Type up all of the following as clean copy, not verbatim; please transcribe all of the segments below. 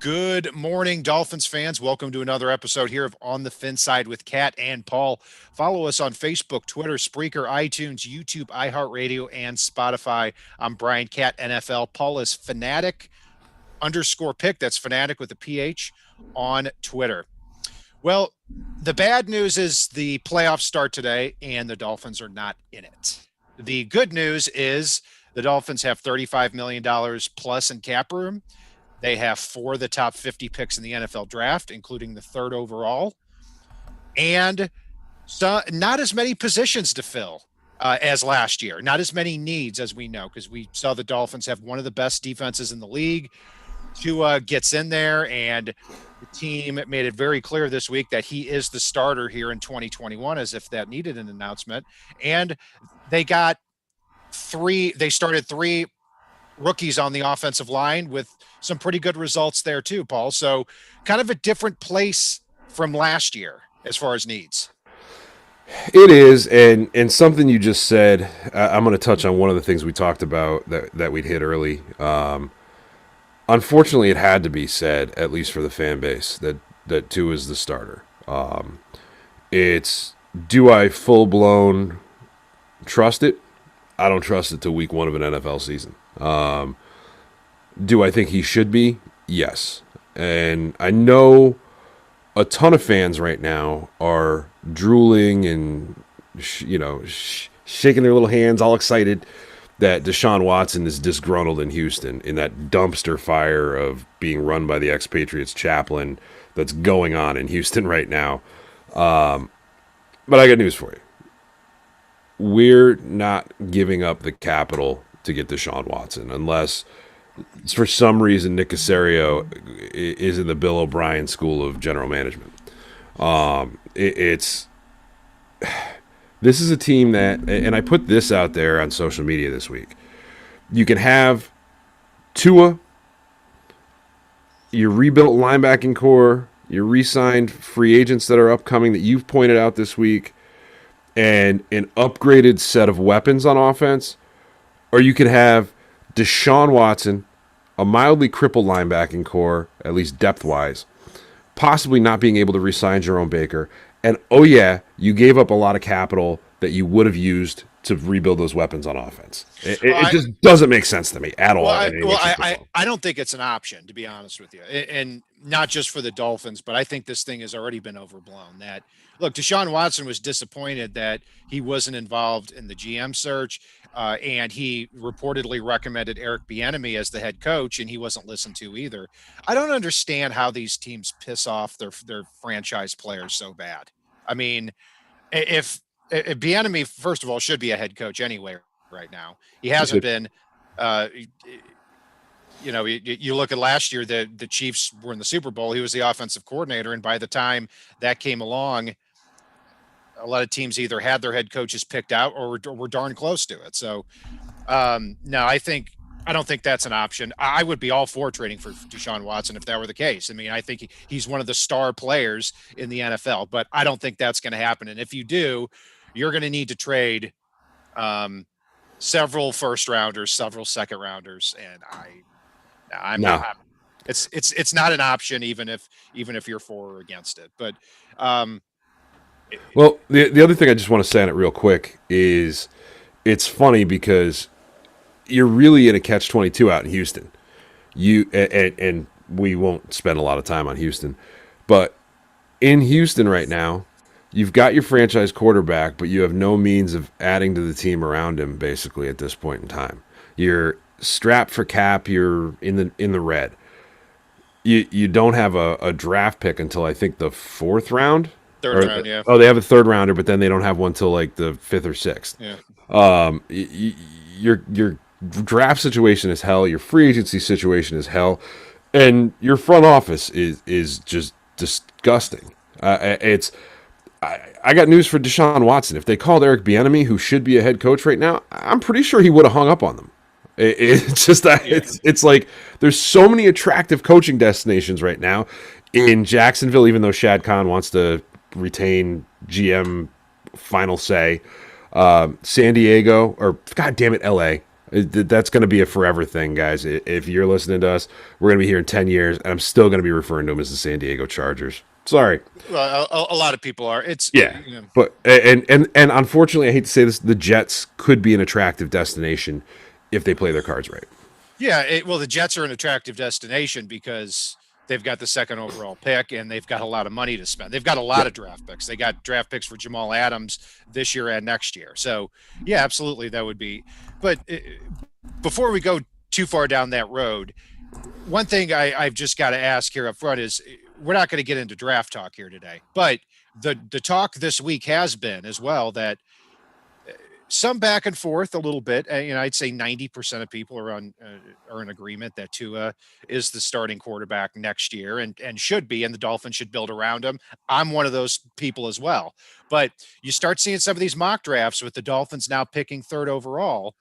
Good morning, Dolphins fans. Welcome to another episode here of On the Fin Side with Kat and Paul. Follow us on Facebook, Twitter, Spreaker, iTunes, YouTube, iHeartRadio, and Spotify. I'm Brian Cat NFL. Paul is Fanatic_pick. That's Fanatic with a PH on Twitter. Well, the bad news is the playoffs start today, and the Dolphins are not in it. The good news is the Dolphins have $35 million plus in cap room. They have 4 of the top 50 picks in the NFL draft, including the 3rd overall, and not as many positions to fill as last year. Not as many needs as we know, because we saw the Dolphins have one of the best defenses in the league. Tua gets in there, and the team made it very clear this week that he is the starter here in 2021, as if that needed an announcement. And they started 3 rookies on the offensive line with some pretty good results there too, Paul. So kind of a different place from last year as far as needs. It is, and something you just said, I'm going to touch on one of the things we talked about that we'd hit early. Unfortunately, it had to be said, at least for the fan base, that Tua is the starter. Do I full-blown trust it? I don't trust it till week 1 of an NFL season. Do I think he should be? Yes. And I know a ton of fans right now are drooling and, shaking their little hands, all excited that Deshaun Watson is disgruntled in Houston in that dumpster fire of being run by the ex-Patriots chaplain that's going on in Houston right now. But I got news for you. We're not giving up the capital to get Deshaun Watson unless, for some reason, Nick Caserio is in the Bill O'Brien school of general management. This is a team that, and I put this out there on social media this week, you can have Tua, your rebuilt linebacking core, your re-signed free agents that are upcoming that you've pointed out this week, and an upgraded set of weapons on offense, or you could have Deshaun Watson, a mildly crippled linebacking core, at least depth-wise, possibly not being able to re-sign Jerome Baker, and oh yeah, you gave up a lot of capital that you would have used to rebuild those weapons on offense. It just doesn't make sense to me at all. I don't think it's an option, to be honest with you, and not just for the Dolphins, but I think this thing has already been overblown. Look, Deshaun Watson was disappointed that he wasn't involved in the GM search, and he reportedly recommended Eric Bieniemy as the head coach, and he wasn't listened to either. I don't understand how these teams piss off their franchise players so bad. I mean, if Bieniemy, first of all, should be a head coach anyway right now. He hasn't been. You look at last year, the Chiefs were in the Super Bowl. He was the offensive coordinator, and by the time that came along, a lot of teams either had their head coaches picked out or were darn close to it. So, no, I don't think that's an option. I would be all for trading for Deshaun Watson if that were the case. I mean, I think he's one of the star players in the NFL, but I don't think that's going to happen. And if you do, you're going to need to trade several first rounders, several second rounders, and I'm not. It's not an option, even if you're for or against it. But well, the other thing I just want to say on it real quick is it's funny because you're really in a catch-22 out in Houston. And we won't spend a lot of time on Houston, but in Houston right now, you've got your franchise quarterback, but you have no means of adding to the team around him. Basically, at this point in time, you're strapped for cap. You're in the red. You don't have a draft pick until I think the 4th round. Third round, yeah. Oh, they have a 3rd rounder, but then they don't have one till like the 5th or 6th. Yeah. Your draft situation is hell. Your free agency situation is hell, and your front office is just disgusting. I got news for Deshaun Watson. If they called Eric Bieniemy, who should be a head coach right now, I'm pretty sure he would have hung up on them. It's like there's so many attractive coaching destinations right now in Jacksonville, even though Shad Khan wants to retain GM final say. San Diego, or God damn it, LA. That's going to be a forever thing, guys. If you're listening to us, we're going to be here in 10 years, and I'm still going to be referring to them as the San Diego Chargers. Sorry. Well, a lot of people are. It's Yeah. But and unfortunately, I hate to say this, the Jets could be an attractive destination if they play their cards right. yeah. Well, the Jets are an attractive destination because they've got the second overall pick and they've got a lot of money to spend. They've got a lot Yeah. of draft picks. They got draft picks for Jamal Adams this year and next year. So, yeah, absolutely, that would be. But before we go too far down that road, one thing I've just got to ask here up front is we're not going to get into draft talk here today, but the talk this week has been as well that some back and forth a little bit. I'd say 90% of people are in agreement that Tua is the starting quarterback next year and should be, and the Dolphins should build around him. I'm one of those people as well. But you start seeing some of these mock drafts with the Dolphins now picking third overall,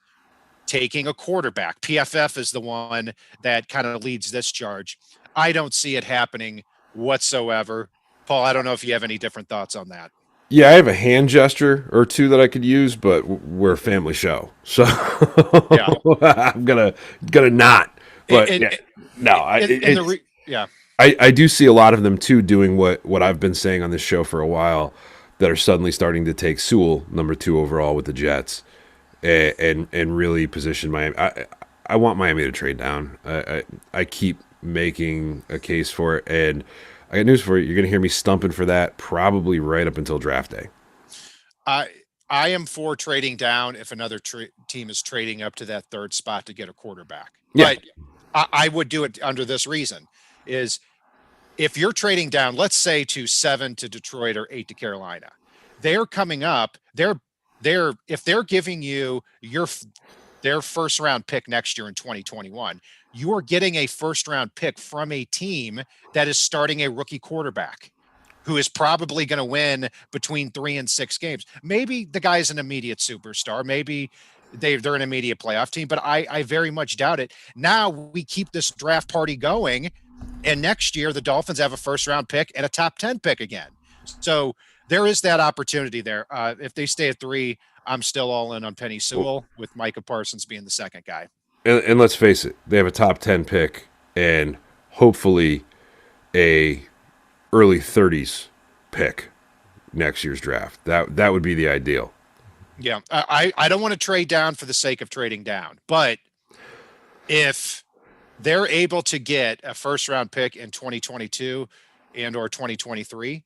taking a quarterback. PFF is the one that kind of leads this charge. I don't see it happening whatsoever. Paul, I don't know if you have any different thoughts on that. Yeah, I have a hand gesture or two that I could use, but we're a family show, so Yeah. I'm gonna not. But And, yeah, no, yeah. I do see a lot of them too doing what I've been saying on this show for a while, that are suddenly starting to take Sewell number 2 overall with the Jets, and really position Miami. I want Miami to trade down. I keep making a case for it, and I got news for you. You're going to hear me stumping for that probably right up until draft day. I I am for trading down if another team is trading up to that third spot to get a quarterback. Yeah. But I would do it under this reason: is if you're trading down, let's say to 7 to Detroit or 8 to Carolina, they're coming up. They're if they're giving you their first round pick next year in 2021, you are getting a first round pick from a team that is starting a rookie quarterback who is probably going to win between 3 and 6 games. Maybe the guy's an immediate superstar. Maybe they're an immediate playoff team, but I very much doubt it. Now we keep this draft party going, and next year the Dolphins have a first round pick and a top 10 pick again. So there is that opportunity there. If they stay at 3, I'm still all in on Penny Sewell, with Micah Parsons being the second guy. And let's face it, they have a top 10 pick and hopefully a early 30s pick next year's draft. That would be the ideal. Yeah, I don't want to trade down for the sake of trading down, but if they're able to get a first round pick in 2022 and or 2023,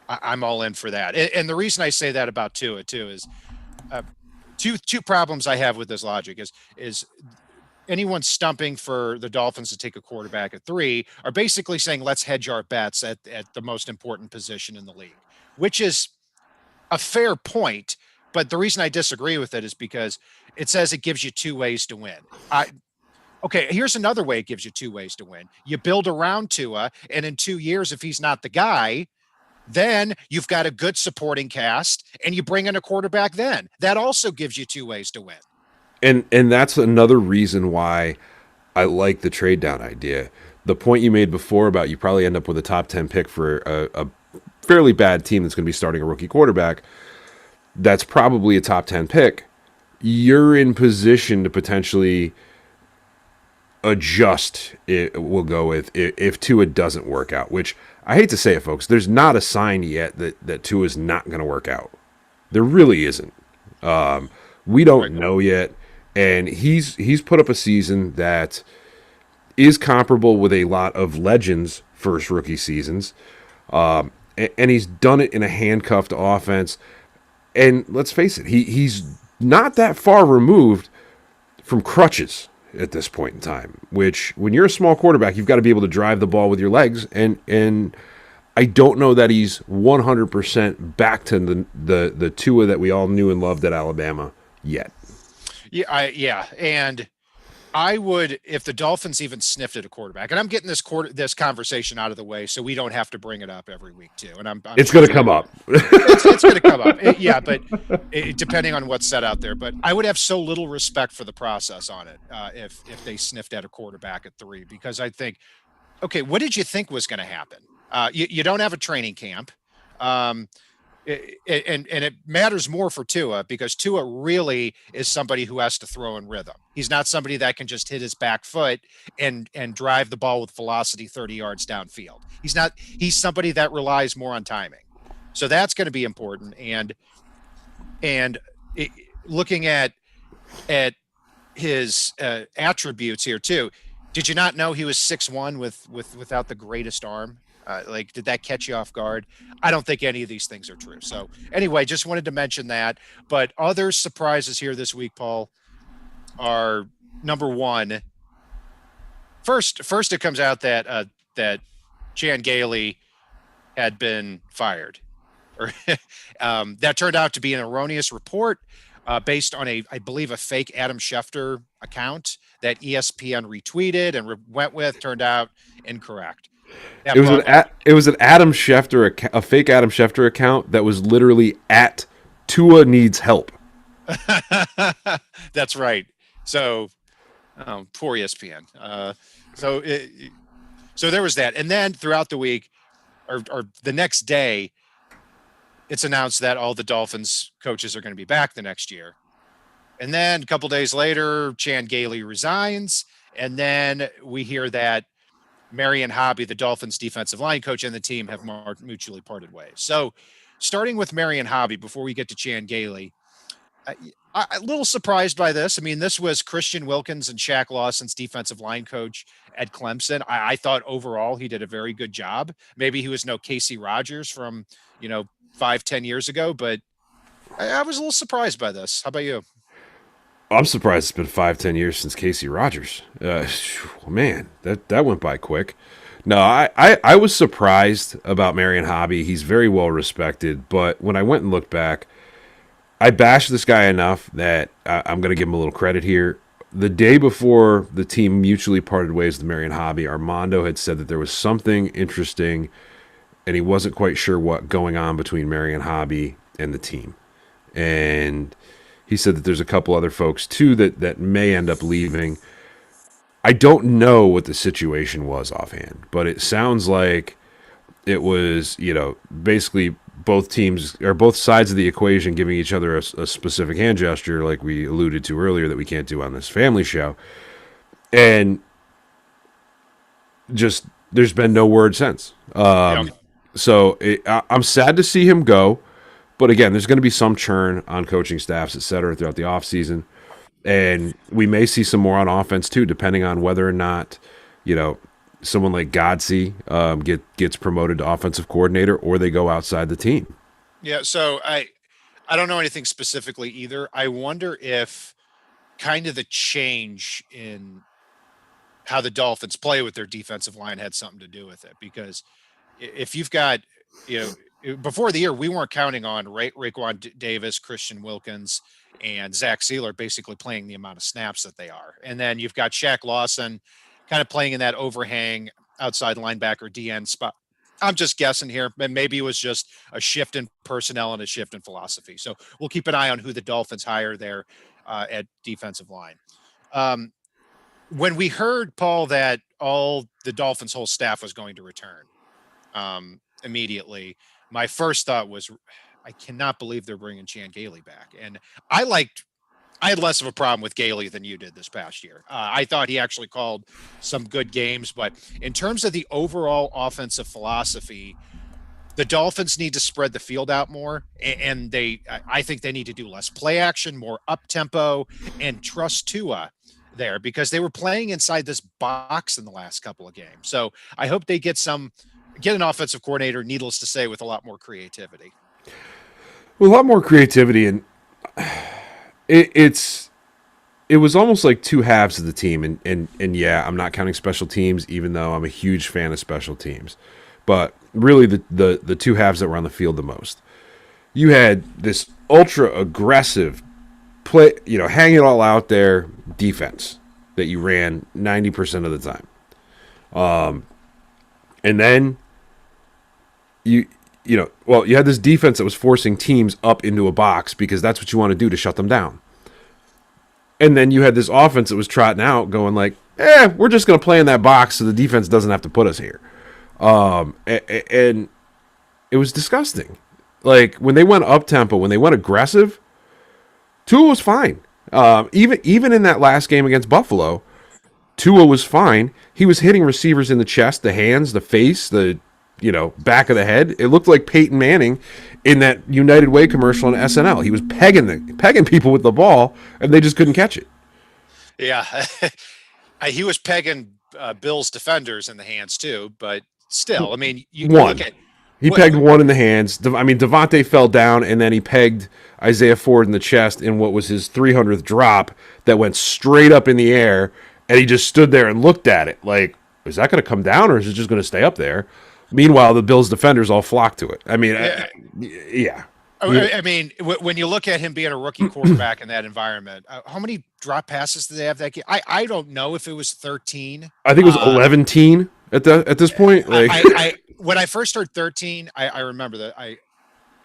I'm all in for that. And the reason I say that about Tua too is two problems I have with this logic is anyone stumping for the Dolphins to take a quarterback at 3 are basically saying, let's hedge our bets at the most important position in the league, which is a fair point. But the reason I disagree with it is because it says it gives you 2 ways to win. Okay, here's another way it gives you 2 ways to win. You build around Tua, and in 2 years, if he's not the guy, then you've got a good supporting cast and you bring in a quarterback then. That also gives you 2 ways to win. And that's another reason why I like the trade down idea. The point you made before about you probably end up with a top 10 pick for a fairly bad team that's going to be starting a rookie quarterback. That's probably a top 10 pick. You're in position to potentially adjust, it will go with, if Tua doesn't work out, which I hate to say it, folks, there's not a sign yet that Tua is not going to work out. There really isn't. We don't know yet. And he's put up a season that is comparable with a lot of legends' first rookie seasons. And he's done it in a handcuffed offense. And let's face it, he's not that far removed from crutches at this point in time, which when you're a small quarterback, you've got to be able to drive the ball with your legs. And I don't know that he's 100% back to the Tua that we all knew and loved at Alabama yet. Yeah. And I would, if the Dolphins even sniffed at a quarterback, and I'm getting this conversation out of the way so we don't have to bring it up every week too. And I'm it's going to come up. It's going to come up. But depending on what's set out there. But I would have so little respect for the process on it if they sniffed at a quarterback at 3, because I think, okay, what did you think was going to happen? You don't have a training camp. And it matters more for Tua because Tua really is somebody who has to throw in rhythm. He's not somebody that can just hit his back foot and drive the ball with velocity 30 yards downfield. He's somebody that relies more on timing. So that's going to be important. And it, looking at his attributes here too. Did you not know he was 6'1" without the greatest arm? Like, did that catch you off guard? I don't think any of these things are true. So anyway, just wanted to mention that. But other surprises here this week, Paul, are number one. First, it comes out that Chan Gailey had been fired, or that turned out to be an erroneous report based on I believe, a fake Adam Schefter account that ESPN retweeted and went with. Turned out incorrect. It was an Adam Schefter, a fake Adam Schefter account that was literally at Tua needs help. That's right. So, poor ESPN. So there was that, and then throughout the week, or the next day, it's announced that all the Dolphins coaches are going to be back the next year. And then a couple days later, Chan Gailey resigns, and then we hear that Marion Hobby, the Dolphins defensive line coach, and the team have mutually parted ways. So starting with Marion Hobby, before we get to Chan Gailey, a little surprised by this. I mean, this was Christian Wilkins and Shaq Lawson's defensive line coach at Clemson. I thought overall he did a very good job. Maybe he was no Casey Rogers from, 5-10 years ago, but I was a little surprised by this. How about you? I'm surprised it's been 5-10 years since Casey Rogers. Man, that went by quick. No, I was surprised about Marion Hobby. He's very well respected, but when I went and looked back, I bashed this guy enough that I'm going to give him a little credit here. The day before the team mutually parted ways with Marion Hobby, Armando had said that there was something interesting, and he wasn't quite sure what going on between Marion Hobby and the team. And he said that there's a couple other folks, too, that may end up leaving. I don't know what the situation was offhand, but it sounds like it was, basically both teams or both sides of the equation giving each other a specific hand gesture, like we alluded to earlier, that we can't do on this family show. And just there's been no word since. So I'm sad to see him go. But again, there's going to be some churn on coaching staffs, et cetera, throughout the offseason. And we may see some more on offense, too, depending on whether or not, someone like Godsey gets promoted to offensive coordinator or they go outside the team. Yeah, so I don't know anything specifically either. I wonder if kind of the change in how the Dolphins play with their defensive line had something to do with it. Because if you've got, before the year, we weren't counting on Raekwon Davis, Christian Wilkins, and Zach Sealer basically playing the amount of snaps that they are. And then you've got Shaq Lawson kind of playing in that overhang outside linebacker DN spot. I'm just guessing here, and maybe it was just a shift in personnel and a shift in philosophy. So we'll keep an eye on who the Dolphins hire there at defensive line. When we heard, Paul, that all the Dolphins' whole staff was going to return immediately, my first thought was, I cannot believe they're bringing Chan Gailey back. And I had less of a problem with Gailey than you did this past year. I thought he actually called some good games, but in terms of the overall offensive philosophy, the Dolphins need to spread the field out more, and I think they need to do less play action, more up tempo, and trust Tua there because they were playing inside this box in the last couple of games. So I hope they get an offensive coordinator, needless to say, with a lot more creativity. Well, a lot more creativity, and it was almost like two halves of the team, and yeah, I'm not counting special teams, even though I'm a huge fan of special teams. But really, the two halves that were on the field the most. You had this ultra aggressive play, hang it all out there defense that you ran 90% of the time. And then you had this defense that was forcing teams up into a box because that's what you want to do to shut them down. And then you had this offense that was trotting out going like, we're just going to play in that box so the defense doesn't have to put us here. And it was disgusting. Like when they went up tempo, when they went aggressive, Tua was fine. Even in that last game against Buffalo, Tua was fine. He was hitting receivers in the chest, the hands, the face, the back of the head. It looked like Peyton Manning in that United Way commercial on SNL. He was pegging people with the ball, and they just couldn't catch it. Yeah, he was pegging Bill's defenders in the hands too, but still, I mean, you look One. at He pegged one in the hands. I mean, Devontae fell down, and then he pegged Isaiah Ford in the chest in what was his 300th drop that went straight up in the air, and he just stood there and looked at it like, is that going to come down or is it just going to stay up there? Meanwhile, the Bills defenders all flocked to it. I mean, yeah. yeah. I mean, when you look at him being a rookie quarterback in that environment, how many drop passes did they have that game? I don't know if it was 13. I think it was 11 at this point. Like, when I first heard 13, I remember that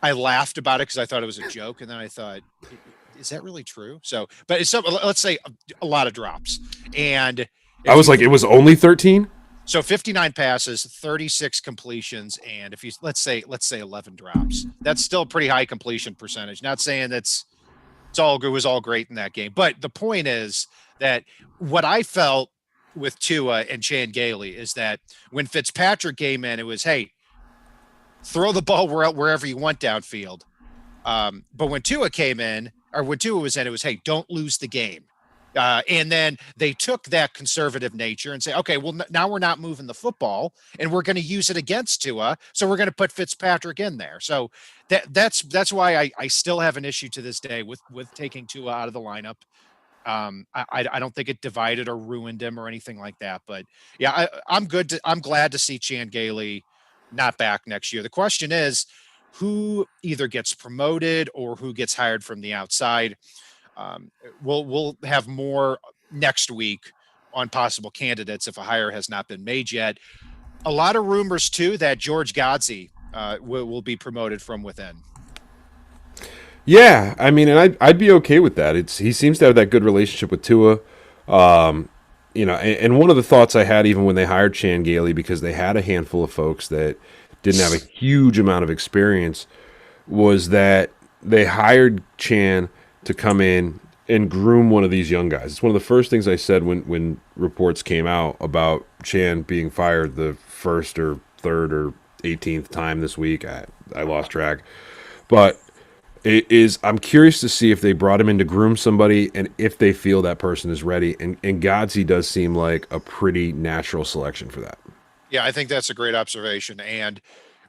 I laughed about it because I thought it was a joke, and then I thought, is that really true? So, but it's let's say a lot of drops, and I was like, it was only 13. So 59 passes, 36 completions, and if you let's say 11 drops, that's still a pretty high completion percentage. Not saying it's all good, was all great in that game, but the point is that what I felt with Tua and Chan Gailey is that when Fitzpatrick came in, it was, hey, throw the ball wherever you want downfield. But when Tua came in, or when Tua was in, it was, hey, don't lose the game. And then they took that conservative nature and say, okay, well, now we're not moving the football and we're going to use it against Tua. So we're going to put Fitzpatrick in there. So that's why I still have an issue to this day with taking Tua out of the lineup. I don't think it divided or ruined him or anything like that. But yeah, I'm glad to see Chan Gailey not back next year. The question is who either gets promoted or who gets hired from the outside. We'll have more next week on possible candidates if a hire has not been made yet. A lot of rumors too that George Godsey will be promoted from within. Yeah, I mean, and I'd be okay with that. He seems to have that good relationship with Tua. And one of the thoughts I had even when they hired Chan Gailey, because they had a handful of folks that didn't have a huge amount of experience, was that they hired Chan to come in and groom one of these young guys. It's one of the first things I said when reports came out about Chan being fired the first or third or 18th time this week. I lost track. But I'm curious to see if they brought him in to groom somebody and if they feel that person is ready. And Godsey does seem like a pretty natural selection for that. Yeah, I think that's a great observation. And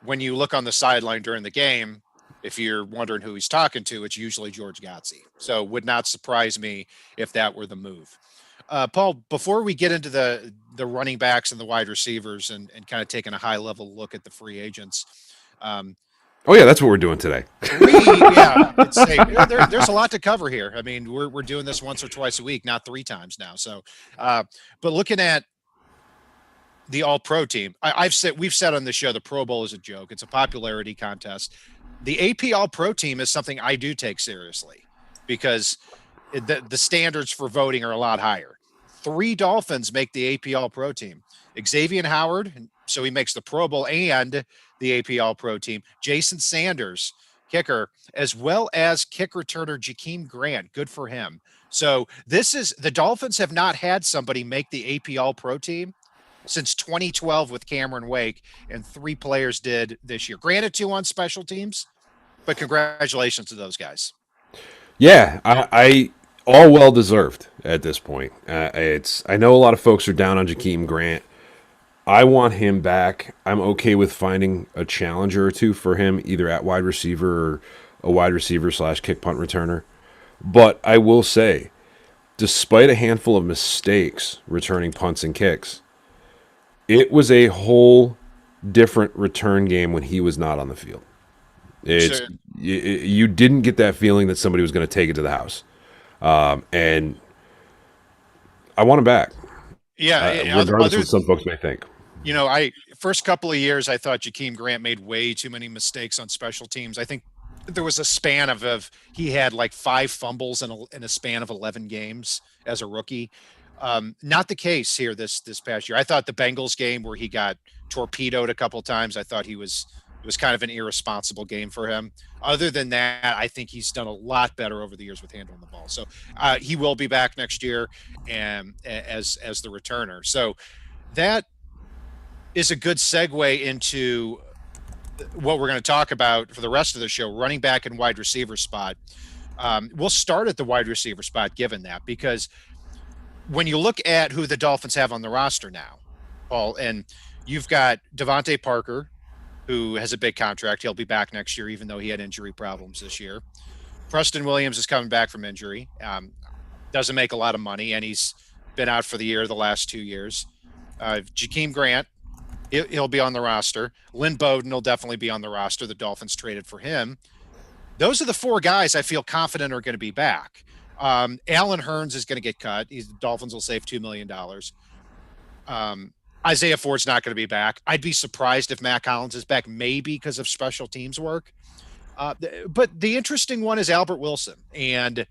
when you look on the sideline during the game, if you're wondering who he's talking to, it's usually George Godsey. So would not surprise me if that were the move. Paul, before we get into the running backs and the wide receivers and kind of taking a high level look at the free agents. Oh yeah, that's what we're doing today. There's a lot to cover here. I mean, we're doing this once or twice a week, not 3 times now. So, but looking at the All-Pro team, we've said on the show the Pro Bowl is a joke. It's a popularity contest. The AP All-Pro team is something I do take seriously because the standards for voting are a lot higher. 3 Dolphins make the AP All-Pro team. Xavier Howard, so he makes the Pro Bowl and the AP All-Pro team. Jason Sanders, kicker, as well as kick returner Jakeem Grant. Good for him. So the Dolphins have not had somebody make the AP All-Pro team since 2012 with Cameron Wake, and 3 players did this year. Granted, 2 on special teams, but congratulations to those guys. Yeah, I all well deserved at this point. I know a lot of folks are down on Jakeem Grant. I want him back. I'm okay with finding a challenger or two for him, either at wide receiver or a wide receiver / kick punt returner. But I will say, despite a handful of mistakes returning punts and kicks, it was a whole different return game when he was not on the field. You didn't get that feeling that somebody was going to take it to the house. And I want him back. Yeah, regardless of what some folks may think. First couple of years, I thought Jakeem Grant made way too many mistakes on special teams. I think there was a span of he had like 5 fumbles in a span of 11 games as a rookie. Not the case here this past year. I thought the Bengals game where he got torpedoed a couple of times, I thought he was was kind of an irresponsible game for him. Other than that, I think he's done a lot better over the years with handling the ball. So he will be back next year and as the returner. So that is a good segue into what we're going to talk about for the rest of the show, running back and wide receiver spot. We'll start at the wide receiver spot, given that, because when you look at who the Dolphins have on the roster now, Paul, and you've got Devontae Parker, who has a big contract. He'll be back next year, even though he had injury problems this year. Preston Williams is coming back from injury. Doesn't make a lot of money, and he's been out for the year the last 2 years. Jakeem Grant, he'll be on the roster. Lynn Bowden will definitely be on the roster. The Dolphins traded for him. Those are the four guys I feel confident are going to be back. Alan Hearns is going to get cut. The Dolphins will save $2 million. Isaiah Ford's not going to be back. I'd be surprised if Matt Collins is back, maybe because of special teams work. But the interesting one is Albert Wilson. And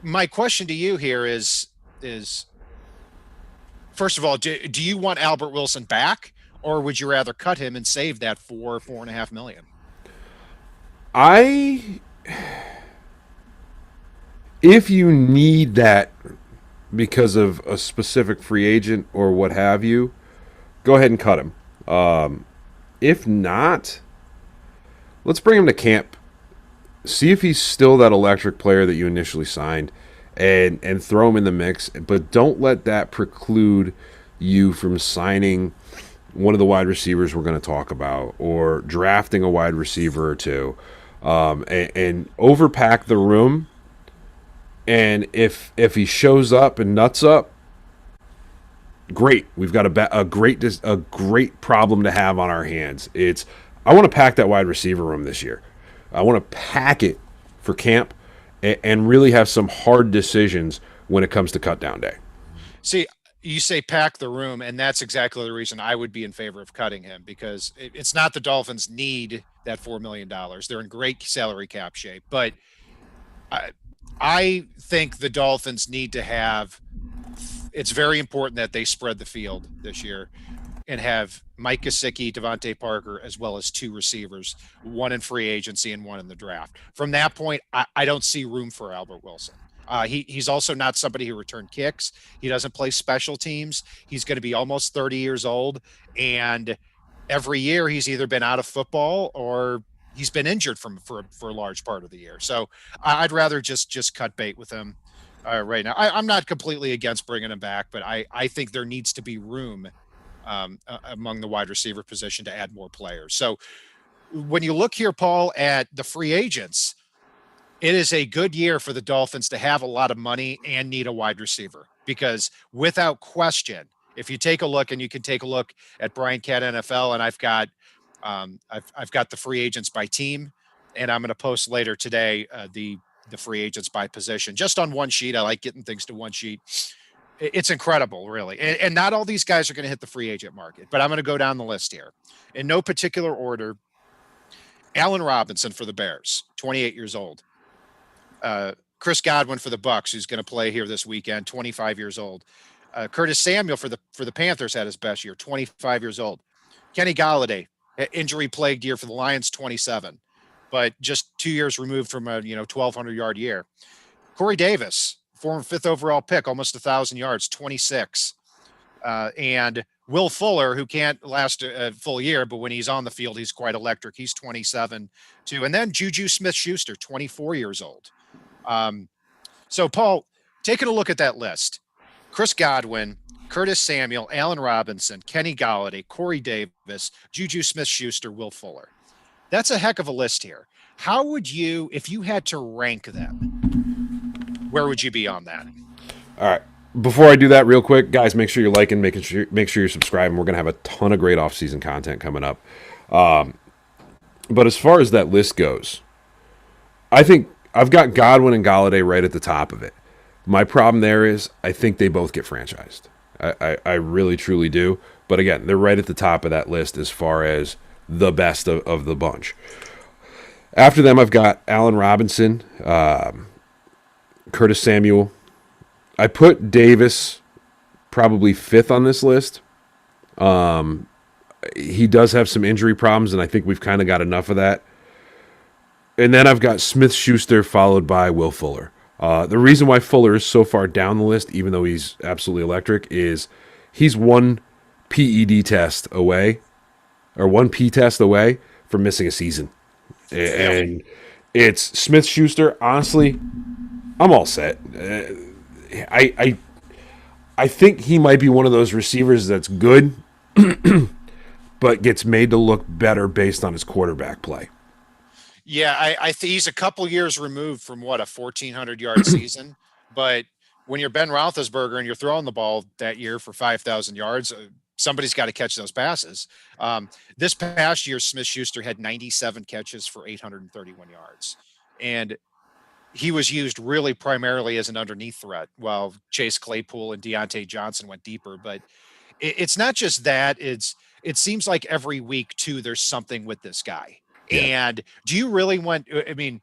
my question to you here is first of all, do you want Albert Wilson back, or would you rather cut him and save that $4.5 million? If you need that because of a specific free agent or what have you, go ahead and cut him. If not, let's bring him to camp. See if he's still that electric player that you initially signed, and throw him in the mix. But don't let that preclude you from signing one of the wide receivers we're going to talk about, or drafting a wide receiver or two, and overpack the room. And if he shows up and nuts up, great. We've got a great problem to have on our hands. I want to pack that wide receiver room this year. I want to pack it for camp and really have some hard decisions when it comes to cut down day. See, you say pack the room, and that's exactly the reason I would be in favor of cutting him, because it's not the Dolphins need that $4 million. They're in great salary cap shape, but I think the Dolphins need to have – it's very important that they spread the field this year and have Mike Gesicki, Devontae Parker, as well as two receivers, one in free agency and one in the draft. From that point, I don't see room for Albert Wilson. He's also not somebody who returned kicks. He doesn't play special teams. He's going to be almost 30 years old, and every year he's either been out of football or he's been injured for a large part of the year. So I'd rather just cut bait with him right now. I'm not completely against bringing him back, but I think there needs to be room among the wide receiver position to add more players. So when you look here, Paul, at the free agents, it is a good year for the Dolphins to have a lot of money and need a wide receiver, because without question, if you take a look, and you can take a look at Brian Cat NFL, and I've got the free agents by team, and I'm going to post later today the free agents by position, just on one sheet. I like getting things to one sheet. It's incredible, really. And not all these guys are going to hit the free agent market, but I'm going to go down the list here in no particular order. Allen Robinson for the Bears, 28 years old. Chris Godwin for the Bucs, who's going to play here this weekend, 25 years old. Curtis Samuel for the Panthers had his best year, 25 years old. Kenny Golladay, injury-plagued year for the Lions, 27, but just 2 years removed from a 1,200-yard year. Corey Davis, former 5th overall pick, almost 1,000 yards, 26. And Will Fuller, who can't last a full year, but when he's on the field, he's quite electric. He's 27, too. And then Juju Smith-Schuster, 24 years old. So, Paul, taking a look at that list, Chris Godwin, Curtis Samuel, Allen Robinson, Kenny Golladay, Corey Davis, Juju Smith-Schuster, Will Fuller. That's a heck of a list here. How would you, if you had to rank them, where would you be on that? All right. Before I do that, real quick, guys, make sure you're liking, make sure you're subscribing. We're going to have a ton of great off-season content coming up. But as far as that list goes, I think I've got Godwin and Golladay right at the top of it. My problem there is I think they both get franchised. I really, truly do. But again, they're right at the top of that list as far as the best of the bunch. After them, I've got Allen Robinson, Curtis Samuel. I put Davis probably 5th on this list. he does have some injury problems, and I think we've kind of got enough of that. And then I've got Smith Schuster followed by Will Fuller. The reason why Fuller is so far down the list, even though he's absolutely electric, is he's one PED test away, or one P test away from missing a season. Yep. And it's Smith Schuster. Honestly, I'm all set. I think he might be one of those receivers that's good, but gets made to look better based on his quarterback play. Yeah, I think he's a couple years removed from what, a 1,400-yard season. But when you're Ben Roethlisberger and you're throwing the ball that year for 5,000 yards, somebody's got to catch those passes. This past year, Smith Schuster had 97 catches for 831 yards, and he was used really primarily as an underneath threat, while Chase Claypool and Deontay Johnson went deeper. But it's not just that; it seems like every week too, there's something with this guy. Yeah. And do you really want? I mean,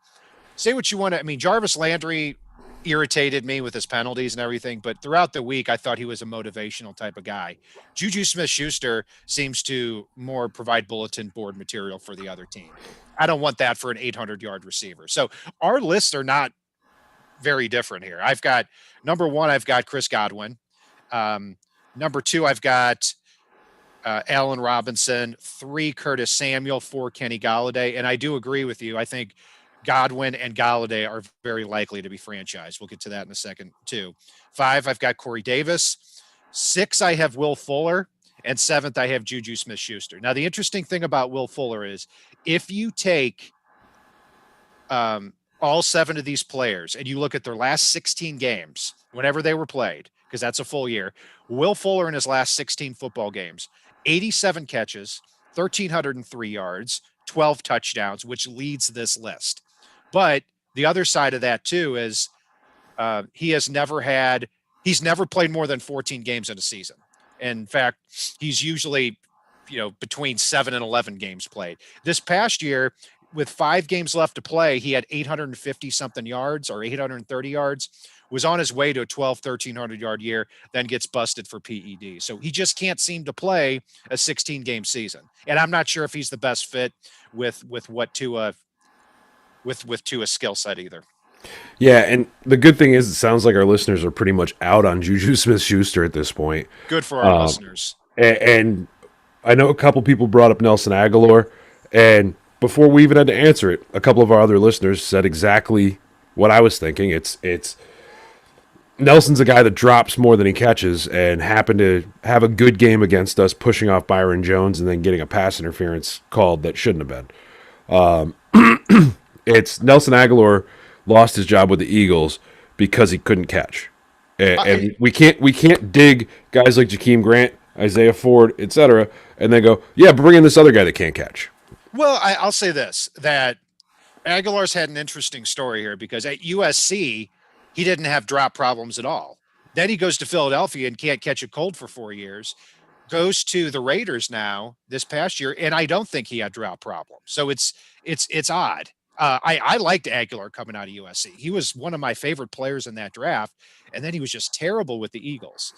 say what you want to. I mean, Jarvis Landry irritated me with his penalties and everything, but throughout the week, I thought he was a motivational type of guy. Juju Smith-Schuster seems to more provide bulletin board material for the other team. I don't want that for an 800-yard receiver. So our lists are not very different here. I've got number one, I've got Chris Godwin. Number two, I've got Allen Robinson, three, Curtis Samuel, four, Kenny Galladay. And I do agree with you. I think Godwin and Galladay are very likely to be franchised. We'll get to that in a second, too. Five, I've got Corey Davis. Six, I have Will Fuller. And seventh, I have Juju Smith-Schuster. Now, the interesting thing about Will Fuller is if you take all seven of these players and you look at their last 16 games, whenever they were played, because that's a full year, Will Fuller in his last 16 football games, 87 catches, 1,303 yards, 12 touchdowns, which leads this list. But the other side of that, too, is he's never played more than 14 games in a season. In fact, he's usually, between 7 and 11 games played. This past year, with 5 games left to play, he had 850 something yards or 830 yards, was on his way to a 1,300 yard year, then gets busted for PED. So he just can't seem to play a 16 game season. And I'm not sure if he's the best fit with Tua's skill set either. Yeah, and the good thing is, it sounds like our listeners are pretty much out on Juju Smith-Schuster at this point. Good for our listeners. And I know a couple people brought up Nelson Aguilar, and before we even had to answer it, a couple of our other listeners said exactly what I was thinking. It's Nelson's a guy that drops more than he catches, and happened to have a good game against us, pushing off Byron Jones and then getting a pass interference called that shouldn't have been. It's Nelson Aguilar lost his job with the Eagles because he couldn't catch, and we can't dig guys like Jakeem Grant, Isaiah Ford, etc., and then go, yeah, bring in this other guy that can't catch. Well, I'll say this, that Aguilar's had an interesting story here, because at USC, he didn't have drop problems at all. Then he goes to Philadelphia and can't catch a cold for 4 years, goes to the Raiders now this past year, and I don't think he had drop problems. So it's odd. I liked Aguilar coming out of USC. He was one of my favorite players in that draft, and then he was just terrible with the Eagles.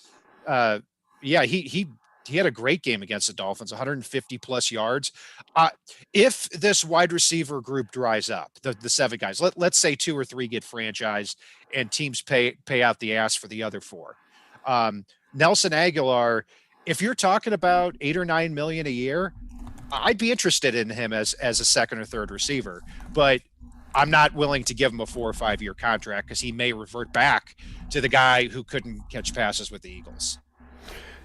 He had a great game against the Dolphins, 150 plus yards. If this wide receiver group dries up, the seven guys, let's say 2 or 3 get franchised and teams pay out the ass for the other 4. Nelson Aguilar, if you're talking about 8 or 9 million a year, I'd be interested in him as a second or third receiver, but I'm not willing to give him a 4 or 5 year contract, because he may revert back to the guy who couldn't catch passes with the Eagles.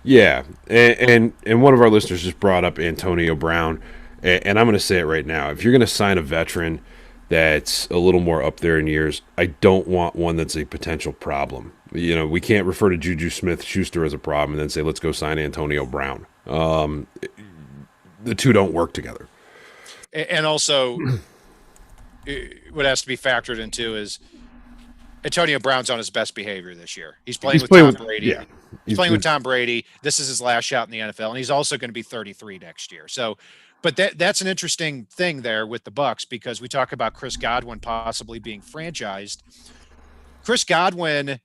Yeah, and one of our listeners just brought up Antonio Brown, and I'm going to say it right now. If you're going to sign a veteran that's a little more up there in years, I don't want one that's a potential problem. We can't refer to Juju Smith-Schuster as a problem and then say, let's go sign Antonio Brown. The two don't work together. And also, what has to be factored into is Antonio Brown's on his best behavior this year. He's playing with Tom Brady. Yeah. He's playing with Tom Brady. This is his last shot in the NFL, and he's also going to be 33 next year. So, but that's an interesting thing there with the Bucs, because we talk about Chris Godwin possibly being franchised. Chris Godwin,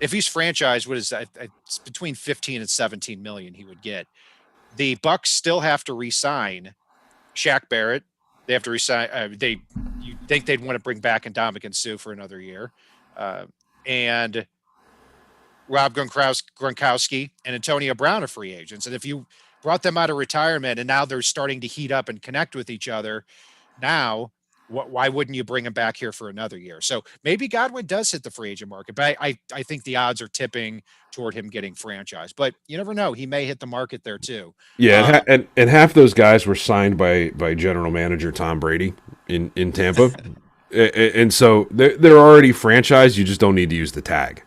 if he's franchised, what is that? It's between 15 and 17 million he would get. The Bucks still have to re-sign Shaq Barrett. They have to resign. You think they'd want to bring back Ndamukong Suh for another year, and Rob Gronkowski and Antonio Brown are free agents. And if you brought them out of retirement and now they're starting to heat up and connect with each other, now why wouldn't you bring him back here for another year? So maybe Godwin does hit the free agent market, but I think the odds are tipping toward him getting franchised. But you never know; he may hit the market there too. Yeah, and half those guys were signed by general manager Tom Brady in Tampa, and so they're already franchised. You just don't need to use the tag.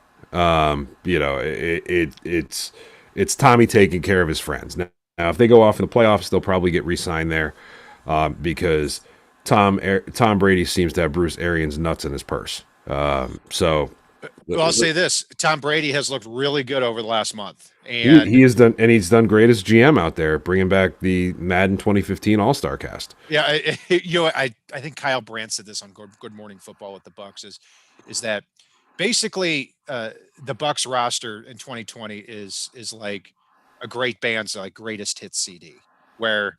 It's Tommy taking care of his friends. Now, if they go off in the playoffs, they'll probably get re-signed there because Tom Brady seems to have Bruce Arians' nuts in his purse. So. Well, I'll say this: Tom Brady has looked really good over the last month, and he has done, and he's done great as GM out there, bringing back the Madden 2015 All-Star cast. Yeah, I think Kyle Brandt said this on Good Morning Football with the Bucks is that basically the Bucks roster in 2020 is like a great band's like greatest hits CD, where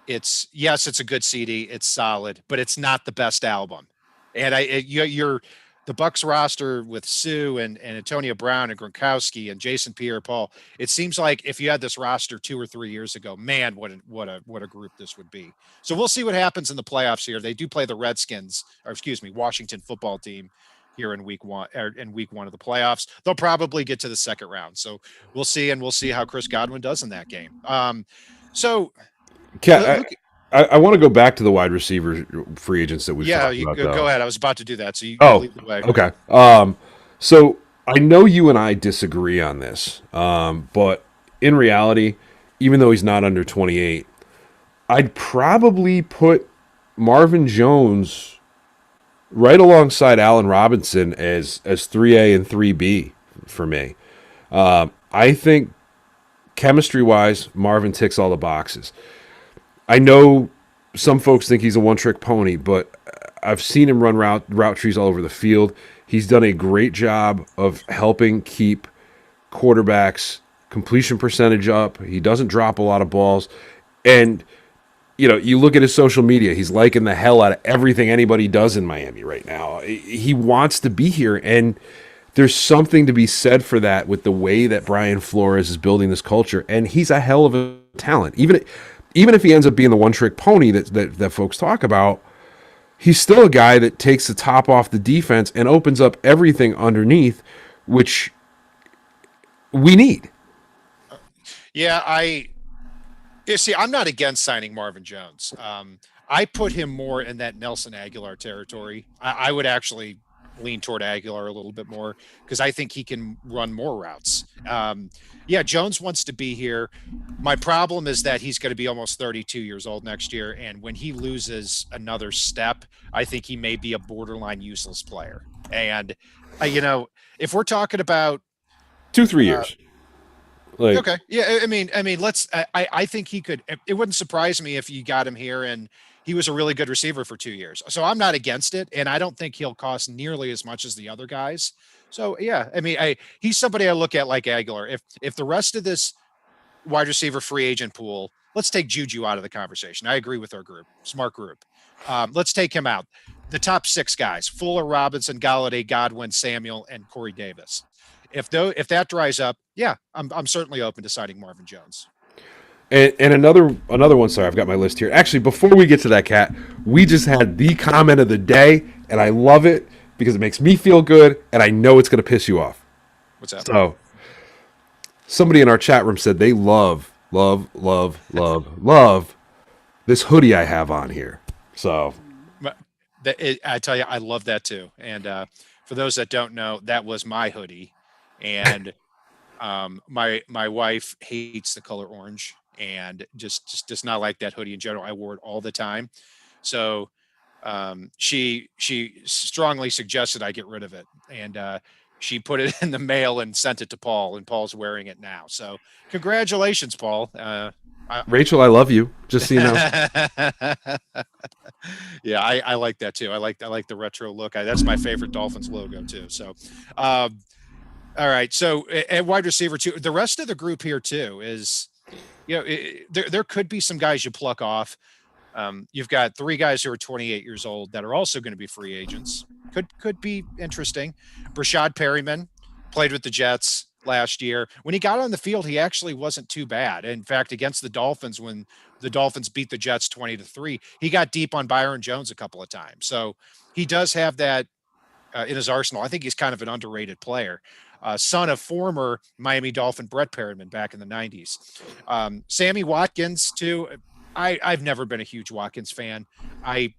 it's a good CD, it's solid, but it's not the best album, and you're the Bucks roster with Sue and Antonio Brown and Gronkowski and Jason Pierre-Paul. It seems like if you had this roster 2 or 3 years ago, man, what a group this would be. So we'll see what happens in the playoffs here. They do play the Washington football team here in week one of the playoffs. They'll probably get to the second round. So we'll see, and we'll see how Chris Godwin does in that game. I want to go back to the wide receiver free agents that we've talked about. Go ahead. I was about to do that. So lead the way. Okay. So I know you and I disagree on this, but in reality, even though he's not under 28, I'd probably put Marvin Jones right alongside Allen Robinson as 3A and 3B for me. I think chemistry-wise, Marvin ticks all the boxes. I know some folks think he's a one-trick pony, but I've seen him run route trees all over the field. He's done a great job of helping keep quarterbacks' completion percentage up. He doesn't drop a lot of balls. And, you look at his social media, he's liking the hell out of everything anybody does in Miami right now. He wants to be here, and there's something to be said for that with the way that Brian Flores is building this culture, and he's a hell of a talent. Even if he ends up being the one-trick pony that folks talk about, he's still a guy that takes the top off the defense and opens up everything underneath, which we need. Yeah, I'm not against signing Marvin Jones. I put him more in that Nelson Aguilar territory. I would actually lean toward Aguilar a little bit more because I think he can run more routes. Jones wants to be here. My problem is that he's going to be almost 32 years old next year, and when he loses another step, I think he may be a borderline useless player. And if we're talking about 2-3 years. Okay. Yeah. I mean, I think he could. It wouldn't surprise me if you got him here and he was a really good receiver for 2 years. So I'm not against it, and I don't think he'll cost nearly as much as the other guys. So yeah, he's somebody I look at like Aguilar. If the rest of this wide receiver free agent pool, let's take Juju out of the conversation. I agree with our group, smart group. Let's take him out. The top 6 guys: Fuller, Robinson, Golladay, Godwin, Samuel, and Corey Davis. If that dries up, yeah, I'm certainly open to signing Marvin Jones. And another one. Sorry, I've got my list here. Actually, before we get to that, Cat, we just had the comment of the day, and I love it because it makes me feel good, and I know it's going to piss you off. What's that? So, somebody in our chat room said they love this hoodie I have on here. So, I tell you, I love that too. And for those that don't know, that was my hoodie, and my wife hates the color orange and just does not like that hoodie in general. I wore it all the time. So she strongly suggested I get rid of it. And she put it in the mail and sent it to Paul, and Paul's wearing it now. So congratulations, Paul. Rachel, I love you. Just so you know. Yeah, I like that too. I like the retro look. That's my favorite Dolphins logo too. So, all right. So at wide receiver too, the rest of the group here too is There could be some guys you pluck off. You've got three guys who are 28 years old that are also going to be free agents. Could be interesting. Brashad Perryman played with the Jets last year. When he got on the field, he actually wasn't too bad. In fact, against the Dolphins, when the Dolphins beat the Jets 20-3, he got deep on Byron Jones a couple of times. So he does have that in his arsenal. I think he's kind of an underrated player. Son of former Miami Dolphin Brett Perriman back in the 90s. Sammy Watkins, too. I've never been a huge Watkins fan. I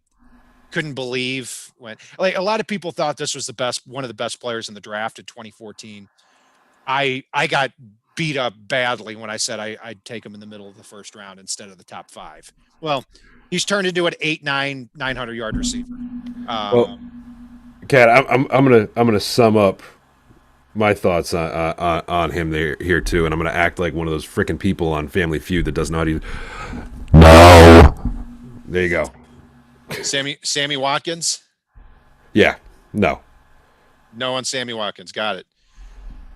couldn't believe when, like, a lot of people thought this was one of the best players in the draft in 2014. I got beat up badly when I said I'd take him in the middle of the first round instead of the top 5. Well, he's turned into an 900-yard receiver. Well, Kat, I'm gonna sum up my thoughts on him here too, and I'm gonna act like one of those freaking people on Family Feud that does not even. No. There you go. Sammy Watkins. Yeah. No. No on Sammy Watkins. Got it.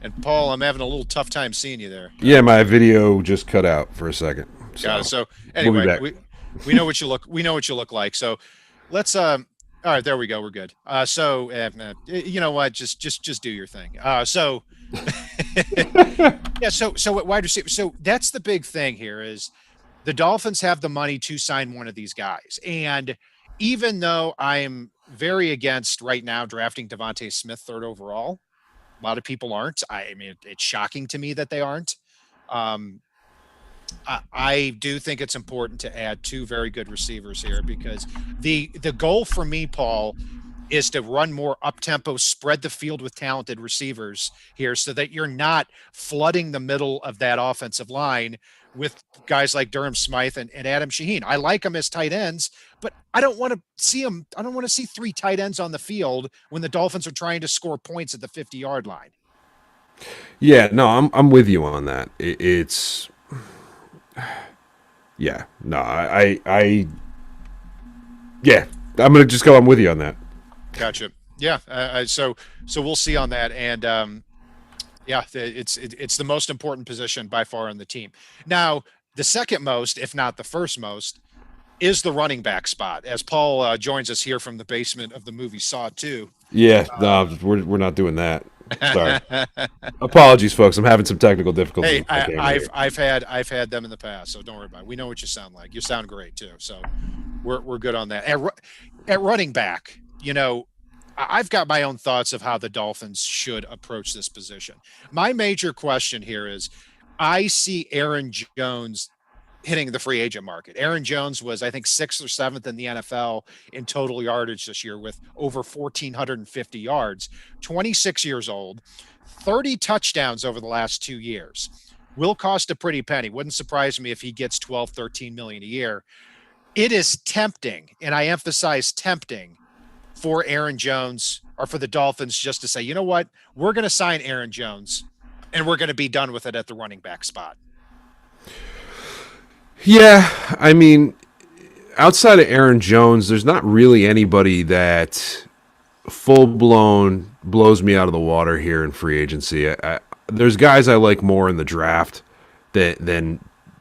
And Paul, I'm having a little tough time seeing you there. Yeah, my video just cut out for a second. Got it. So anyway, we know what you look. We know what you look like. So let's. All right, there we go. We're good. You know what? Just do your thing. Yeah. So at wide receiver. So that's the big thing here is the Dolphins have the money to sign one of these guys, and even though I'm very against right now drafting Devontae Smith 3rd overall, a lot of people aren't. I mean, it's shocking to me that they aren't. I do think it's important to add 2 very good receivers here because the goal for me, Paul, is to run more up-tempo, spread the field with talented receivers here so that you're not flooding the middle of that offensive line with guys like Durham Smythe and Adam Shaheen. I like them as tight ends, but I don't want to see them. I don't want to see 3 tight ends on the field when the Dolphins are trying to score points at the 50-yard line. Yeah, no, I'm with you on that. It's yeah, no, yeah, I'm gonna just go. I'm with you on that. Gotcha. Yeah. So we'll see on that. And yeah, it's the most important position by far on the team. Now, the second most, if not the first most, is the running back spot. As Paul joins us here from the basement of the movie Saw 2. Yeah, no, we're not doing that. Sorry. Apologies, folks. I'm having some technical difficulties. Hey, I've had them in the past, so don't worry about it. We know what you sound like. You sound great too. So we're good on that. At running back, I've got my own thoughts of how the Dolphins should approach this position. My major question here is I see Aaron Jones hitting the free agent market. Aaron Jones was, I think, 6th or 7th in the NFL in total yardage this year with over 1,450 yards, 26 years old, 30 touchdowns over the last 2 years. Will cost a pretty penny. Wouldn't surprise me if he gets 12, 13 million a year. It is tempting, and I emphasize tempting, for Aaron Jones or for the Dolphins just to say, you know what, we're going to sign Aaron Jones and we're going to be done with it at the running back spot. Yeah, I mean, outside of Aaron Jones, there's not really anybody that full-blown blows me out of the water here in free agency. There's guys I like more in the draft than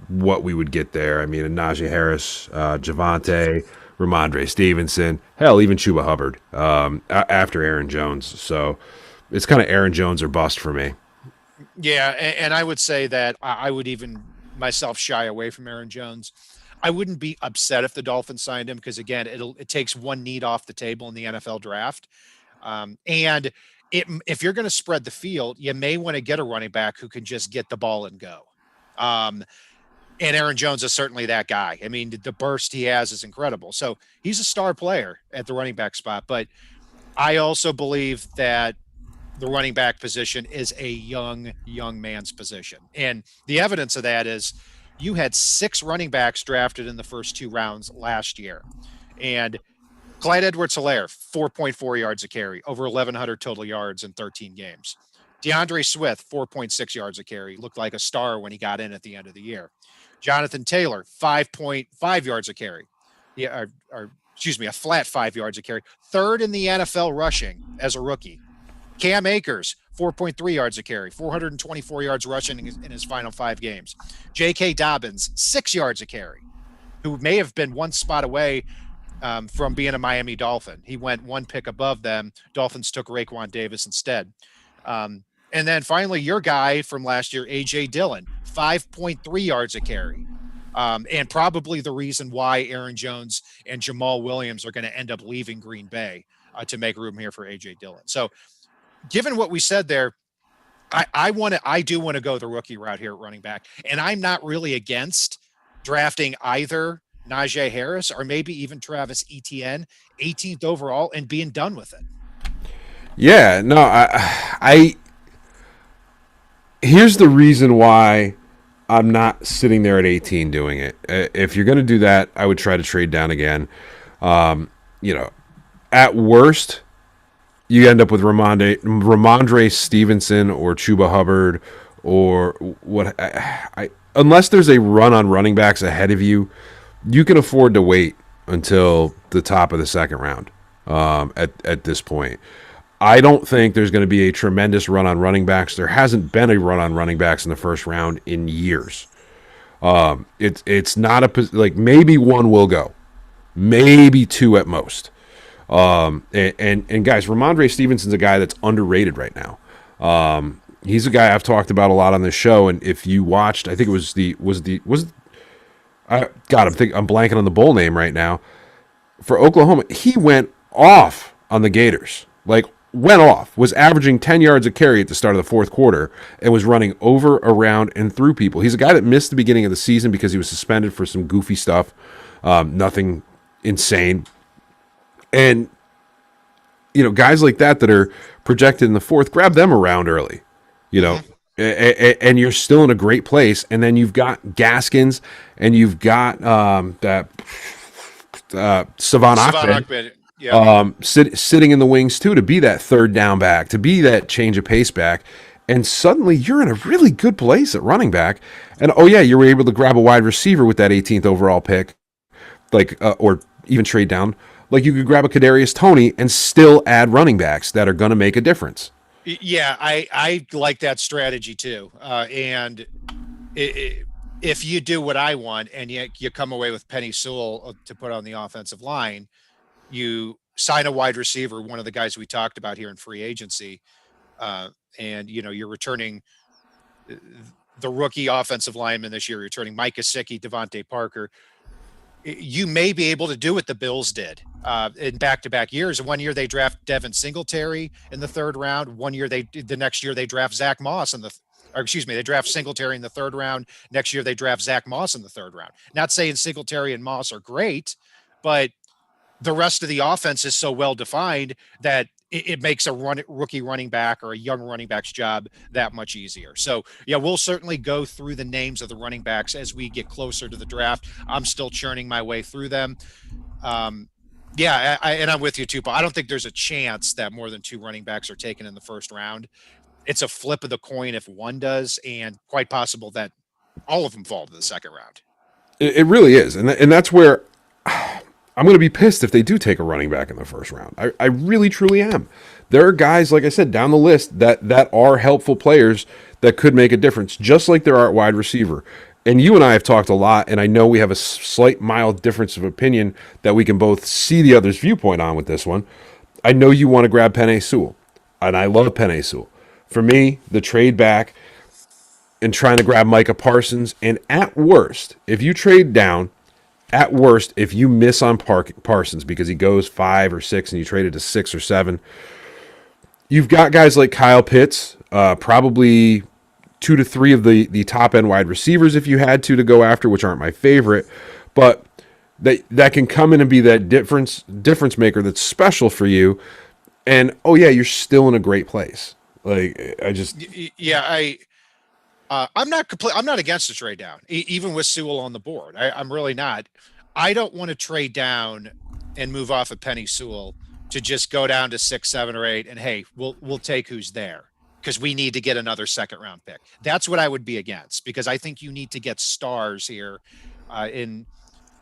what we would get there. I mean, Najee Harris, Javonte, Ramondre Stevenson, hell, even Chuba Hubbard after Aaron Jones. So it's kind of Aaron Jones or bust for me. Yeah, and I would say that I would even myself shy away from Aaron Jones. I wouldn't be upset if the Dolphins signed him because, again, it takes one need off the table in the NFL draft. And if you're going to spread the field, you may want to get a running back who can just get the ball and go. And Aaron Jones is certainly that guy. I mean, the burst he has is incredible. So he's a star player at the running back spot. But I also believe that the running back position is a young man's position. And the evidence of that is you had 6 running backs drafted in the first 2 rounds last year. And Clyde Edwards-Helaire, 4.4 yards a carry, over 1,100 total yards in 13 games. DeAndre Swift, 4.6 yards a carry, looked like a star when he got in at the end of the year. Jonathan Taylor, 5.5 yards a carry. Yeah, a flat 5 yards a carry. 3rd in the NFL rushing as a rookie. Cam Akers, 4.3 yards a carry, 424 yards rushing in his final 5 games. J.K. Dobbins, 6 yards a carry, who may have been one spot away from being a Miami Dolphin. He went one pick above them. Dolphins took Raekwon Davis instead. And then finally, your guy from last year, A.J. Dillon, 5.3 yards a carry. And probably the reason why Aaron Jones and Jamal Williams are going to end up leaving Green Bay to make room here for A.J. Dillon. So given what we said there, I do want to go the rookie route here at running back. And I'm not really against drafting either Najee Harris or maybe even Travis Etienne, 18th overall, and being done with it. Yeah, no, I here's the reason why I'm not sitting there at 18 doing it. If you're going to do that, I would try to trade down again. You know, at worst, you end up with Ramondre Stevenson or Chuba Hubbard or what. Unless there's a run on running backs ahead of you, you can afford to wait until the top of the second round. At this point, I don't think there's going to be a tremendous run on running backs. There hasn't been a run on running backs in the first round in years. It's not like maybe one will go, maybe two at most. And guys, Ramondre Stevenson's a guy that's underrated right now. He's a guy I've talked about a lot on this show, and if you watched, I think it was I'm blanking on the bowl name right now for Oklahoma. He went off on the Gators, like went off, was averaging 10 yards a carry at the start of the fourth quarter and was running over, around, and through people. He's a guy that missed the beginning of the season because he was suspended for some goofy stuff, nothing insane. And, you know, guys like that are projected in the fourth, grab them around early, you know, and you're still in a great place. And then you've got Gaskins and you've got Savon Ahmed. Yeah. Sitting in the wings too, to be that third down back, to be that change of pace back, and suddenly you're in a really good place at running back. And oh yeah, you were able to grab a wide receiver with that 18th overall pick, like or even trade down. Like you could grab a Kadarius Toney and still add running backs that are going to make a difference. Yeah, I like that strategy too. And if you do what I want and you come away with Penny Sewell to put on the offensive line, you sign a wide receiver, one of the guys we talked about here in free agency, and you're returning the rookie offensive lineman this year. You're returning Mike Gesicki, Devontae Parker. You may be able to do what the Bills did in back-to-back years. One year they draft Devin Singletary in the third round. The next year they draft Zach Moss they draft Singletary in the third round. Next year they draft Zach Moss in the third round. Not saying Singletary and Moss are great, but the rest of the offense is so well defined that it makes a rookie running back or a young running back's job that much easier. So yeah, we'll certainly go through the names of the running backs as we get closer to the draft. I'm still churning my way through them. And I'm with you too, Paul. I don't think there's a chance that more than two running backs are taken in the first round. It's a flip of the coin if one does, and quite possible that all of them fall to the second round. It really is. And that's where I'm going to be pissed if they do take a running back in the first round. I really, truly am. There are guys, like I said, down the list that are helpful players that could make a difference, just like there are at wide receiver. And you and I have talked a lot, and I know we have a slight, mild difference of opinion that we can both see the other's viewpoint on with this one. I know you want to grab Penei Sewell, and I love Penei Sewell. For me, the trade back and trying to grab Micah Parsons, and at worst, if you trade down, at worst, if you miss on Parsons because he goes 5 or 6 and you trade it to 6 or 7, you've got guys like Kyle Pitts, probably 2 to 3 of the top end wide receivers if you had to go after, which aren't my favorite, but that can come in and be that difference maker that's special for you. And oh yeah, you're still in a great place. Like I'm not against a trade down, even with Sewell on the board. I'm really not. I don't want to trade down and move off of Penei Sewell to just go down to 6, 7, or 8, and hey, we'll take who's there because we need to get another second round pick. That's what I would be against, because I think you need to get stars here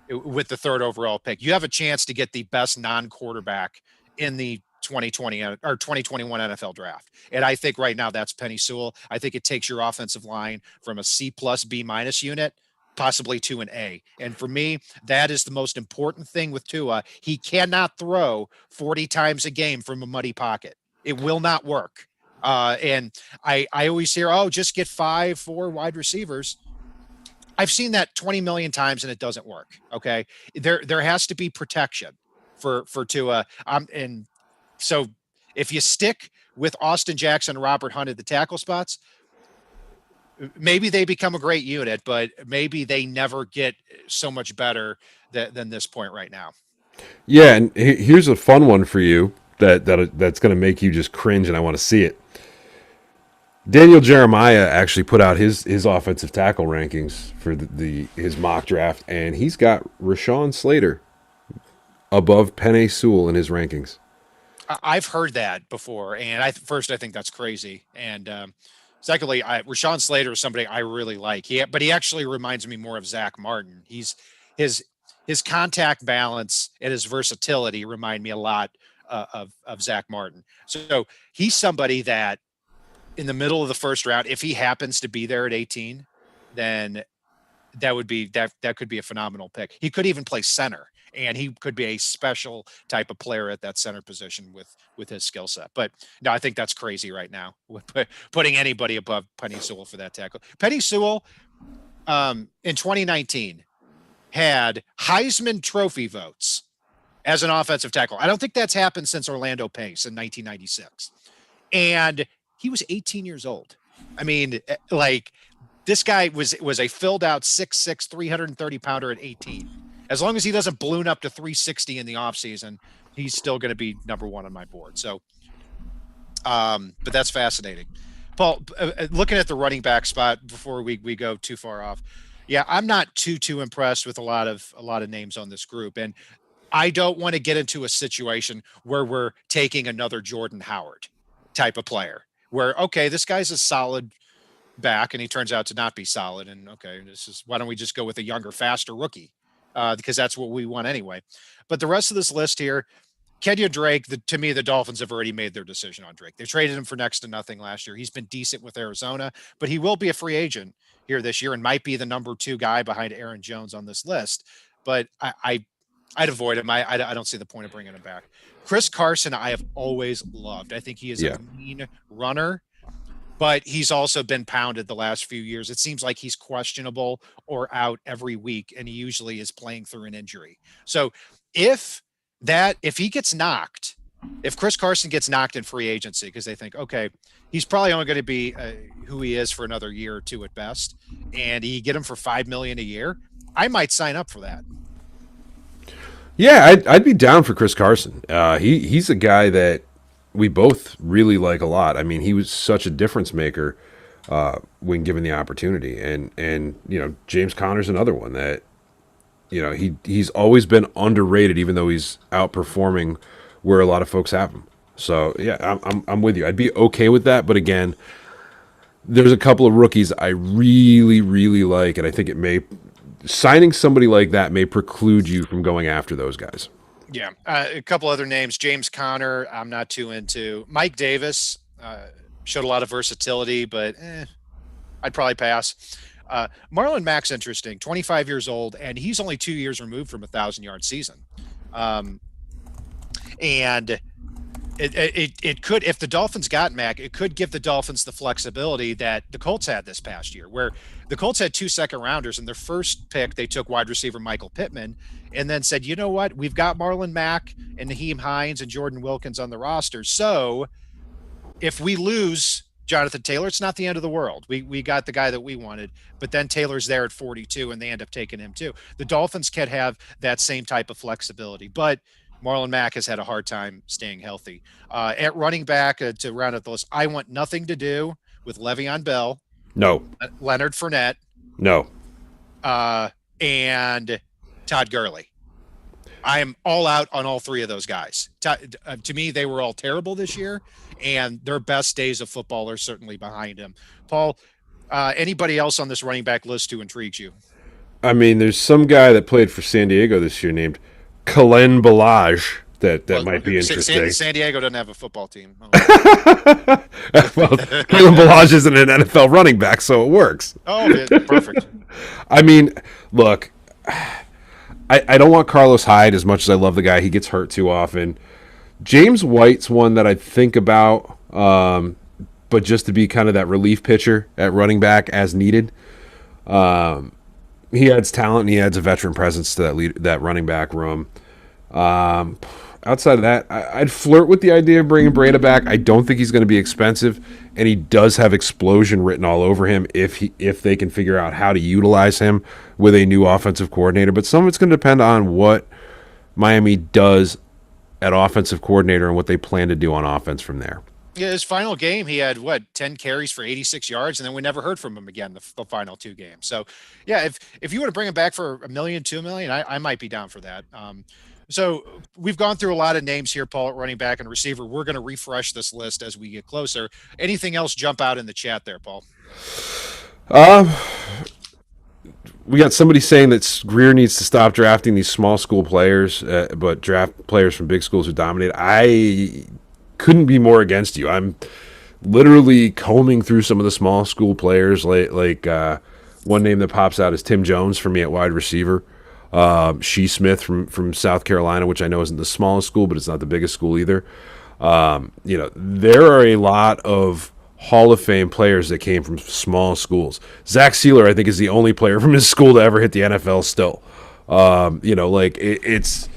with the third overall pick. You have a chance to get the best non-quarterback in the 2020 or 2021 NFL draft. And I think right now that's Penny Sewell. I think it takes your offensive line from a C plus B minus unit possibly to an A. And for me, that is the most important thing with Tua. He cannot throw 40 times a game from a muddy pocket. It will not work. And I always hear, oh, just get 4 wide receivers. I've seen that 20 million times and it doesn't work. Okay. There has to be protection for Tua. And so if you stick with Austin Jackson and Robert Hunt at the tackle spots, maybe they become a great unit, but maybe they never get so much better than this point right now. Yeah, and here's a fun one for you that's going to make you just cringe, and I want to see it. Daniel Jeremiah actually put out his offensive tackle rankings for his mock draft, and he's got Rashawn Slater above Penei Sewell in his rankings. I've heard that before, and I think that's crazy. And secondly, Rashawn Slater is somebody I really like. But he actually reminds me more of Zach Martin. His contact balance and his versatility remind me a lot of Zach Martin. So he's somebody that in the middle of the first round, if he happens to be there at 18, then that could be a phenomenal pick. He could even play center, and he could be a special type of player at that center position with his skill set. But no, I think that's crazy right now, putting anybody above Penei Sewell for that tackle. Penei Sewell in 2019 had Heisman Trophy votes as an offensive tackle. I don't think that's happened since Orlando Pace in 1996. And he was 18 years old. I mean, like, this guy was a filled out 6'6", 330 pounder at 18. As long as he doesn't balloon up to 360 in the offseason, he's still going to be number one on my board. So, but that's fascinating. Paul, looking at the running back spot before we go too far off. Yeah, I'm not too impressed with a lot of names on this group. And I don't want to get into a situation where we're taking another Jordan Howard type of player where, okay, this guy's a solid back and he turns out to not be solid. And okay, why don't we just go with a younger, faster rookie? Because that's what we want anyway. But the rest of this list here, Kenyon Drake, to me, the Dolphins have already made their decision on Drake. They traded him for next to nothing last year. He's been decent with Arizona, but he will be a free agent here this year and might be the number 2 guy behind Aaron Jones on this list. But I'd avoid him. I don't see the point of bringing him back. Chris Carson, I have always loved. I think he is a mean runner, but he's also been pounded the last few years. It seems like he's questionable or out every week, and he usually is playing through an injury. So if he gets knocked, if Chris Carson gets knocked in free agency because they think, okay, he's probably only going to be who he is for another year or two at best, and you get him for $5 million a year, I might sign up for that. Yeah, I'd be down for Chris Carson. He's a guy that we both really like a lot. I mean, he was such a difference maker when given the opportunity, and James Conner's another one that he's always been underrated, even though he's outperforming where a lot of folks have him. So yeah, I'm with you. I'd be okay with that, but again, there's a couple of rookies I really really like, and I think signing somebody like that may preclude you from going after those guys. Yeah. A couple other names. James Conner, I'm not too into. Mike Davis showed a lot of versatility, but I'd probably pass. Marlon Mack's interesting, 25 years old, and he's only 2 years removed from 1,000-yard season. And it could, if the Dolphins got Mack, it could give the Dolphins the flexibility that the Colts had this past year, where the Colts had 2 second-rounders. In their first pick, they took wide receiver Michael Pittman and then said, you know what, we've got Marlon Mack and Naheem Hines and Jordan Wilkins on the roster. So if we lose Jonathan Taylor, it's not the end of the world. We got the guy that we wanted, but then Taylor's there at 42 and they end up taking him too. The Dolphins can have that same type of flexibility, but Marlon Mack has had a hard time staying healthy. At running back, to round out the list, I want nothing to do with Le'Veon Bell. No. Leonard Fournette. No. And Todd Gurley. I am all out on all 3 of those guys. To me, they were all terrible this year, and their best days of football are certainly behind him. Paul, anybody else on this running back list who intrigues you? I mean, there's some guy that played for San Diego this year named Kalen Ballage that Well, might be interesting. San Diego doesn't have a football team. Oh. Well, Kalen Balaj isn't an NFL running back, so it works. Oh, yeah, perfect. I mean, look, I don't want Carlos Hyde as much as I love the guy. He gets hurt too often. James White's one that I think about, but just to be kind of that relief pitcher at running back as needed. He adds talent and he adds a veteran presence to that running back room. Outside of that, I'd flirt with the idea of bringing Breda back. I don't think he's going to be expensive, and he does have explosion written all over him if they can figure out how to utilize him with a new offensive coordinator. But some of it's going to depend on what Miami does at offensive coordinator and what they plan to do on offense from there. Yeah, his final game, he had 10 carries for 86 yards, and then we never heard from him again the final two games. So, yeah, if you want to bring him back for $1 million, $2 million, I might be down for that. So we've gone through a lot of names here, Paul, at running back and receiver. We're going to refresh this list as we get closer. Anything else jump out in the chat there, Paul? We got somebody saying that Greer needs to stop drafting these small school players, but draft players from big schools who dominate. I couldn't be more against you. I'm literally combing through some of the small school players. Like one name that pops out is Tim Jones for me at wide receiver. Shee Smith from South Carolina, which I know isn't the smallest school, but it's not the biggest school either. There are a lot of Hall of Fame players that came from small schools. Zach Sealer, I think, is the only player from his school to ever hit the NFL still. It's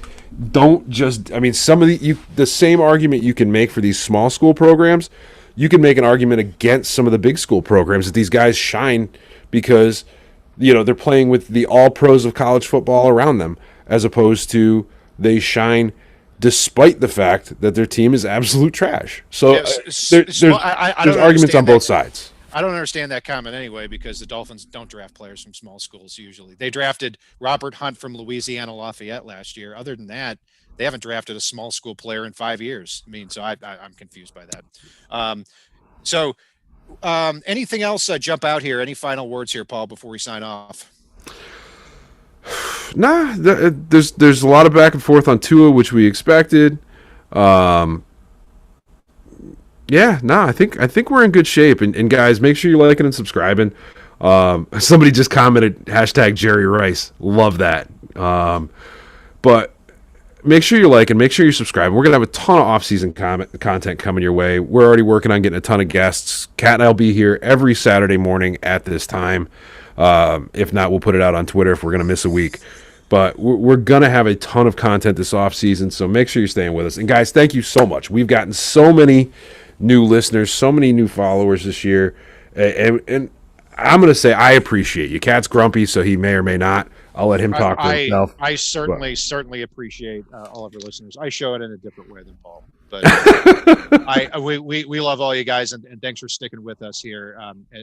don't just, I mean, some of the same argument you can make for these small school programs, you can make an argument against some of the big school programs that these guys shine because they're playing with the all pros of college football around them, as opposed to they shine despite the fact that their team is absolute trash. So there's arguments on both sides. I don't understand that comment anyway, because the Dolphins don't draft players from small schools usually. They drafted Robert Hunt from Louisiana Lafayette last year. Other than that, they haven't drafted a small school player in 5 years. I mean, so I'm confused by that. Anything else jump out here? Any final words here, Paul, before we sign off? Nah, there's a lot of back and forth on Tua, which we expected. I think we're in good shape. And guys, make sure you're liking and subscribing. Somebody just commented #Jerry Rice. Love that. But make sure you're liking, make sure you're subscribing. We're going to have a ton of off-season content coming your way. We're already working on getting a ton of guests. Kat and I will be here every Saturday morning at this time. If not, we'll put it out on Twitter if we're going to miss a week. But we're going to have a ton of content this off-season, so make sure you're staying with us. And guys, thank you so much. We've gotten so many new listeners, so many new followers this year. And I'm going to say I appreciate you. Kat's grumpy, so he may or may not. I'll let him talk for himself. I certainly appreciate all of your listeners. I show it in a different way than Paul, but we love all you guys, and thanks for sticking with us here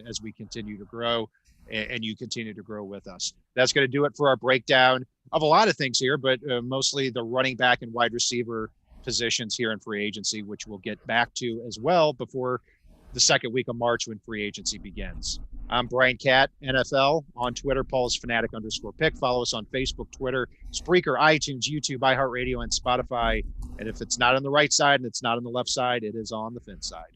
as we continue to grow, and you continue to grow with us. That's going to do it for our breakdown of a lot of things here, but mostly the running back and wide receiver positions here in free agency, which we'll get back to as well before the second week of March when free agency begins. I'm Brian Catt, NFL. On Twitter, Paul's Fanatic_pick. Follow us on Facebook, Twitter, Spreaker, iTunes, YouTube, iHeartRadio, and Spotify. And if it's not on the right side and it's not on the left side, it is on the fin side.